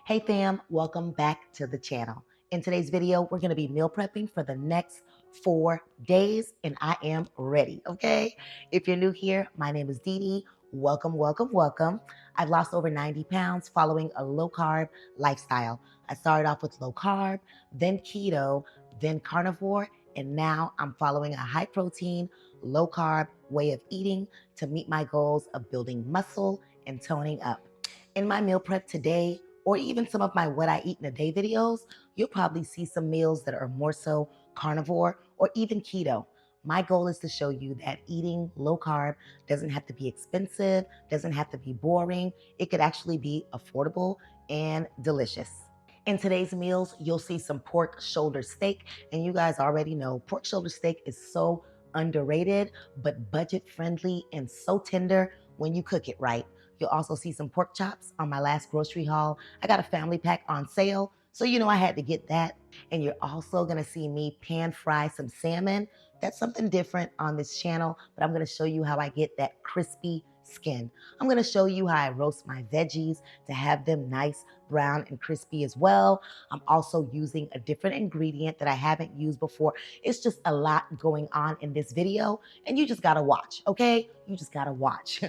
Hey fam, welcome back to the channel. In today's video, we're gonna be meal prepping for the next 4 days and I am ready, okay? If you're new here, my name is DeeDee. Welcome, welcome, welcome. I've lost over 90 pounds following a low carb lifestyle. I started off with low carb, then keto, then carnivore, and now I'm following a high protein, low carb way of eating to meet my goals of building muscle and toning up. In my meal prep today, or even some of my what I eat in a day videos, you'll probably see some meals that are more so carnivore or even keto. My goal is to show you that eating low carb doesn't have to be expensive, doesn't have to be boring. It could actually be affordable and delicious. In today's meals, you'll see some pork shoulder steak. And you guys already know pork shoulder steak is so underrated, but budget friendly and so tender when you cook it right. You'll also see some pork chops on my last grocery haul. I got a family pack on sale, so you know I had to get that. And you're also gonna see me pan fry some salmon. That's something different on this channel, but I'm gonna show you how I get that crispy skin. I'm gonna show you how I roast my veggies to have them nice, brown, and crispy as well. I'm also using a different ingredient that I haven't used before. It's just a lot going on in this video, and you just gotta watch, okay? You just gotta watch.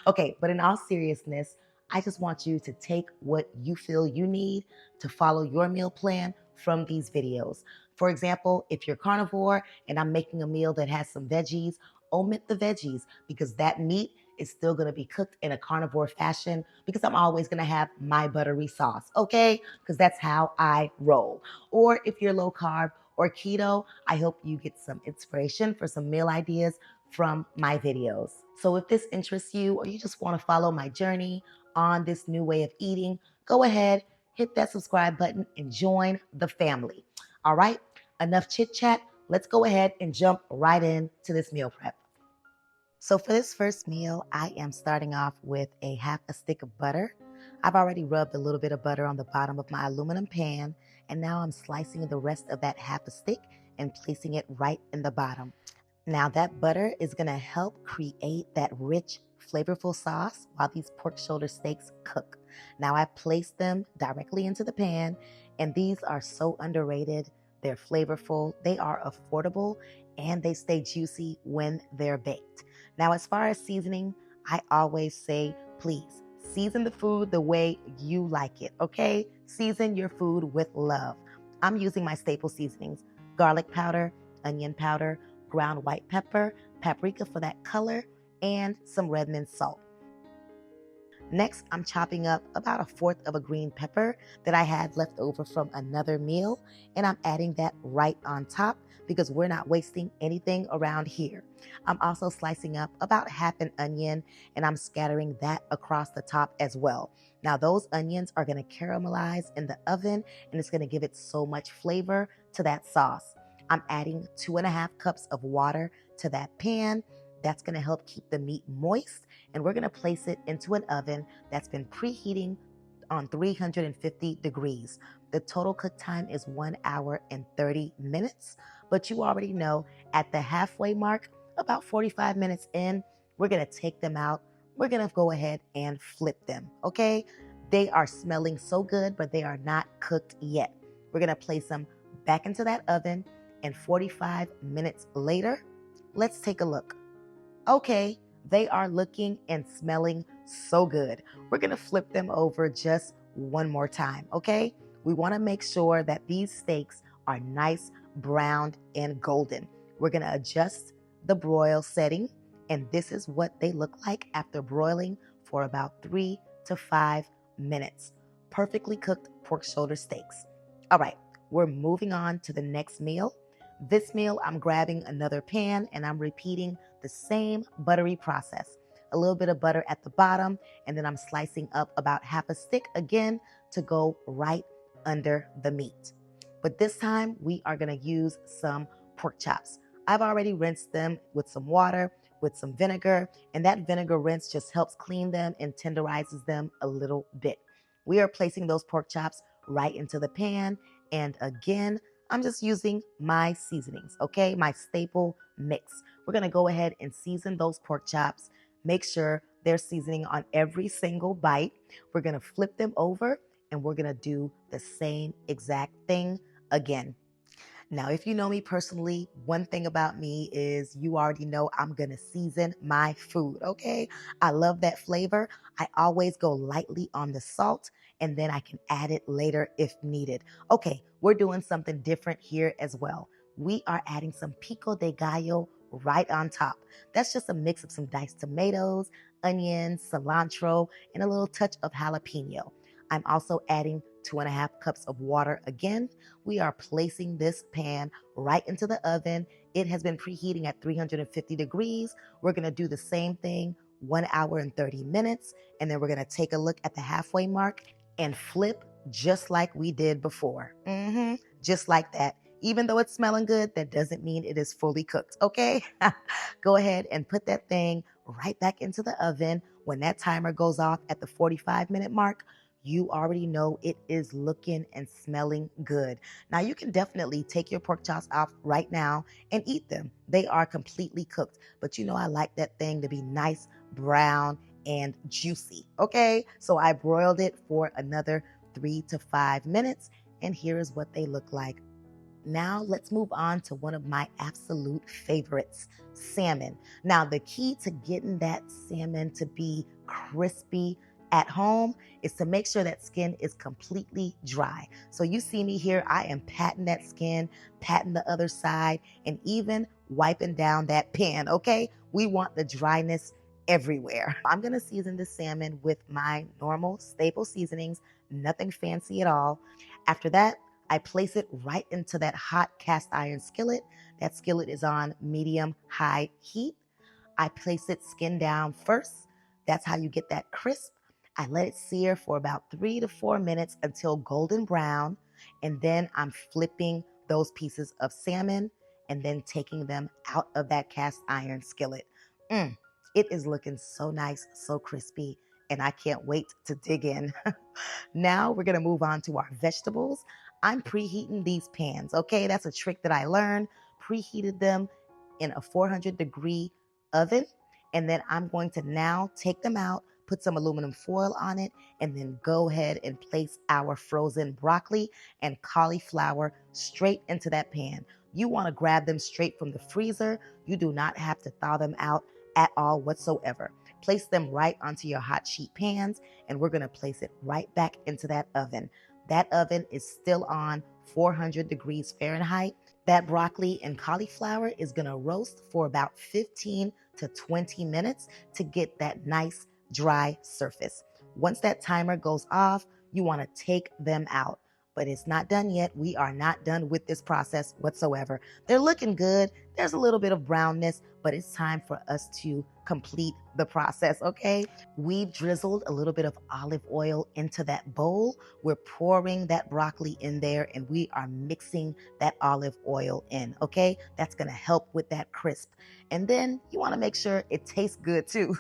Okay, but in all seriousness, I just want you to take what you feel you need to follow your meal plan from these videos. For example, if you're carnivore and I'm making a meal that has some veggies, omit the veggies because that meat is still going to be cooked in a carnivore fashion because I'm always going to have my buttery sauce, okay? Because that's how I roll. Or if you're low carb or keto, I hope you get some inspiration for some meal ideas from my videos. So if this interests you or you just want to follow my journey on this new way of eating, go ahead, hit that subscribe button and join the family. All right, enough chit chat. Let's go ahead and jump right into this meal prep. So for this first meal, I am starting off with a half a stick of butter. I've already rubbed a little bit of butter on the bottom of my aluminum pan, and now I'm slicing the rest of that half a stick and placing it right in the bottom. Now that butter is gonna help create that rich, flavorful sauce while these pork shoulder steaks cook. Now I placed them directly into the pan, and these are so underrated. They're flavorful, they are affordable, and they stay juicy when they're baked. Now, as far as seasoning, I always say, please season the food the way you like it, okay? Season your food with love. I'm using my staple seasonings: garlic powder, onion powder, ground white pepper, paprika for that color, and some red mint salt. Next, I'm chopping up about 1/4 of a green pepper that I had left over from another meal, and I'm adding that right on top because we're not wasting anything around here. I'm also slicing up about half an onion, and I'm scattering that across the top as well. Now, those onions are going to caramelize in the oven, and it's going to give it so much flavor to that sauce. I'm adding 2.5 cups of water to that pan. That's going to help keep the meat moist, and we're going to place it into an oven that's been preheating on 350 degrees. The total cook time is 1 hour and 30 minutes, but you already know at the halfway mark, about 45 minutes in, we're going to take them out. We're going to go ahead and flip them, okay? They are smelling so good, but they are not cooked yet. We're going to place them back into that oven, and 45 minutes later, let's take a look. Okay, they are looking and smelling so good. We're gonna flip them over just one more time, okay? We wanna make sure that these steaks are nice, browned, and golden. We're gonna adjust the broil setting, and this is what they look like after broiling for about 3 to 5 minutes. Perfectly cooked pork shoulder steaks. All right, we're moving on to the next meal. This meal, I'm grabbing another pan and I'm repeating the same buttery process. A little bit of butter at the bottom, and then I'm slicing up about half a stick again to go right under the meat. But this time we are gonna use some pork chops. I've already rinsed them with some water, with some vinegar, and that vinegar rinse just helps clean them and tenderizes them a little bit. We are placing those pork chops right into the pan, and again, I'm just using my seasonings, okay? My staple mix. We're gonna go ahead and season those pork chops. Make sure there's seasoning on every single bite. We're gonna flip them over and we're gonna do the same exact thing again. Now, if you know me personally, one thing about me is you already know I'm going to season my food, okay? I love that flavor. I always go lightly on the salt and then I can add it later if needed. Okay, we're doing something different here as well. We are adding some pico de gallo right on top. That's just a mix of some diced tomatoes, onions, cilantro, and a little touch of jalapeno. I'm also adding 2.5 cups of water again. We are placing this pan right into the oven. It has been preheating at 350 degrees. We're going to do the same thing 1 hour and 30 minutes. And then we're going to take a look at the halfway mark and flip just like we did before. Just like that. Even though it's smelling good, that doesn't mean it is fully cooked, okay? Go ahead and put that thing right back into the oven. When that timer goes off at the 45-minute mark, you already know it is looking and smelling good. Now, you can definitely take your pork chops off right now and eat them. They are completely cooked, but you know I like that thing to be nice, brown, and juicy, okay? So I broiled it for another 3 to 5 minutes, and here is what they look like. Now let's move on to one of my absolute favorites, salmon. Now, the key to getting that salmon to be crispy at home is to make sure that skin is completely dry. So you see me here, I am patting that skin, patting the other side, and even wiping down that pan, okay? We want the dryness everywhere. I'm gonna season the salmon with my normal staple seasonings, nothing fancy at all. After that, I place it right into that hot cast iron skillet. That skillet is on medium-high heat. I place it skin down first. That's how you get that crisp. I let it sear for about 3 to 4 minutes until golden brown. And then I'm flipping those pieces of salmon and then taking them out of that cast iron skillet. It is looking so nice, so crispy, and I can't wait to dig in. Now we're going to move on to our vegetables. I'm preheating these pans, okay? That's a trick that I learned. Preheated them in a 400-degree oven, and then I'm going to now take them out, put some aluminum foil on it, and then go ahead and place our frozen broccoli and cauliflower straight into that pan. You want to grab them straight from the freezer. You do not have to thaw them out at all whatsoever. Place them right onto your hot sheet pans, and we're going to place it right back into that oven. That oven is still on 400 degrees Fahrenheit. That broccoli and cauliflower is going to roast for about 15 to 20 minutes to get that nice dry surface. Once that timer goes off, you want to take them out. But it's not done yet. We are not done with this process whatsoever. They're looking good. There's a little bit of brownness, but it's time for us to complete the process, okay? We've drizzled a little bit of olive oil into that bowl. We're pouring that broccoli in there and we are mixing that olive oil in, okay? That's gonna help with that crisp. And then you wanna make sure it tastes good too.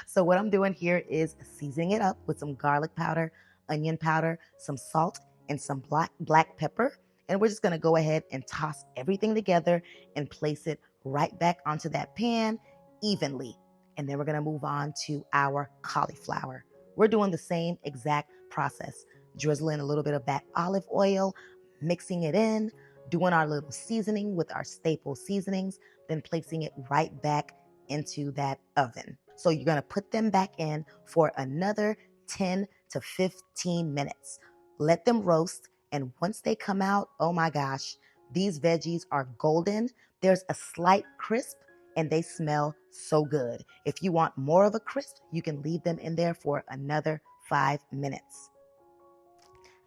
So what I'm doing here is seasoning it up with some garlic powder, onion powder, some salt, and some black pepper. And we're just gonna go ahead and toss everything together and place it right back onto that pan evenly. And then we're gonna move on to our cauliflower. We're doing the same exact process, drizzling a little bit of that olive oil, mixing it in, doing our little seasoning with our staple seasonings, then placing it right back into that oven. So you're gonna put them back in for another 10 to 15 minutes. Let them roast, and once they come out, oh my gosh, these veggies are golden. There's a slight crisp, and they smell so good. If you want more of a crisp, you can leave them in there for another 5 minutes.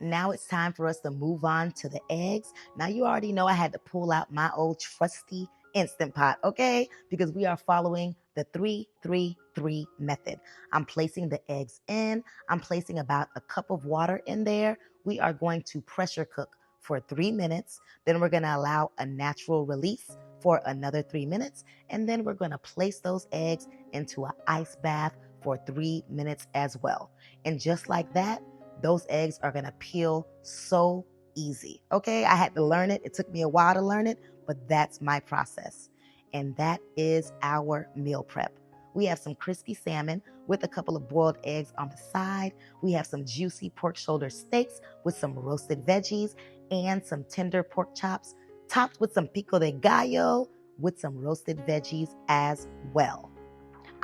Now it's time for us to move on to the eggs. Now you already know I had to pull out my old trusty Instant Pot, okay? Because we are following the 3-3-3 method. I'm placing the eggs in. I'm placing about a cup of water in there. We are going to pressure cook for 3 minutes. Then we're going to allow a natural release for another 3 minutes. And then we're going to place those eggs into an ice bath for 3 minutes as well. And just like that, those eggs are going to peel so easy. Okay, I had to learn it. It took me a while to learn it, but that's my process. And that is our meal prep. We have some crispy salmon with a couple of boiled eggs on the side. We have some juicy pork shoulder steaks with some roasted veggies and some tender pork chops topped with some pico de gallo with some roasted veggies as well.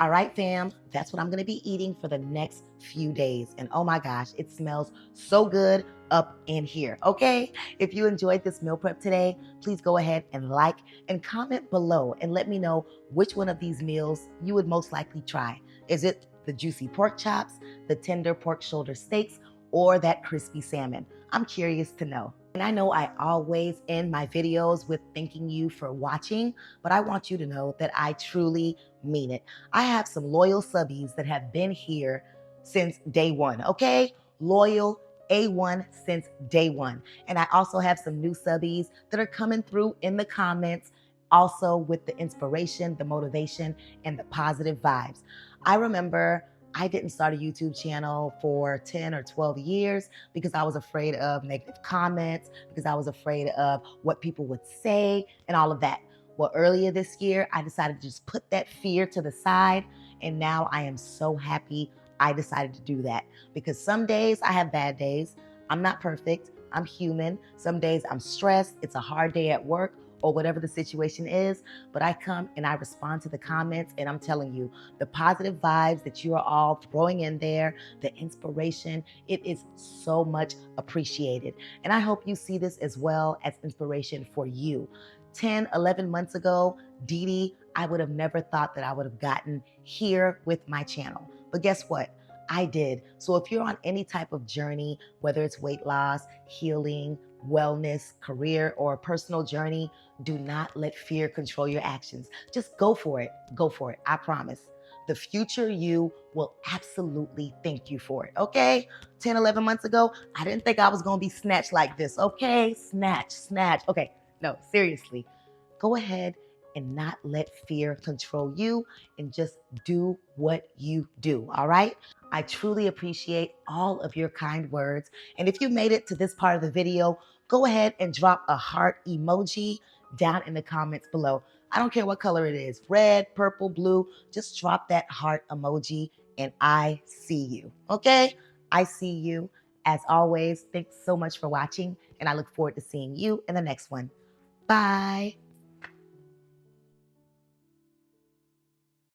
All right, fam, that's what I'm going to be eating for the next few days. And oh my gosh, it smells so good up in here, okay? If you enjoyed this meal prep today, please go ahead and like and comment below and let me know which one of these meals you would most likely try. Is it the juicy pork chops, the tender pork shoulder steaks, or that crispy salmon? I'm curious to know. And I know I always end my videos with thanking you for watching, but I want you to know that I truly mean it. I have some loyal subbies that have been here since day one, okay? Loyal A1 since day one. And I also have some new subbies that are coming through in the comments, also with the inspiration, the motivation, and the positive vibes. I remember I didn't start a YouTube channel for 10 or 12 years because I was afraid of negative comments, because I was afraid of what people would say and all of that. Well, earlier this year, I decided to just put that fear to the side. And now I am so happy I decided to do that, because some days I have bad days. I'm not perfect. I'm human. Some days I'm stressed. It's a hard day at work or whatever the situation is, but I come and I respond to the comments, and I'm telling you, the positive vibes that you are all throwing in there, the inspiration, it is so much appreciated. And I hope you see this as well as inspiration for you. 10, 11 months ago, DeeDee, I would have never thought that I would have gotten here with my channel. But guess what? I did. So if you're on any type of journey, whether it's weight loss, healing, wellness, career, or a personal journey, do not let fear control your actions. Just go for it. Go for it. I promise. The future you will absolutely thank you for it, okay? 10, 11 months ago, I didn't think I was going to be snatched like this, okay? Snatch, snatch. Okay, no, seriously. Go ahead and not let fear control you, and just do what you do, all right? I truly appreciate all of your kind words. And if you made it to this part of the video, go ahead and drop a heart emoji down in the comments below. I don't care what color it is, red, purple, blue, just drop that heart emoji and I see you, okay? I see you. As always, thanks so much for watching, and I look forward to seeing you in the next one. Bye.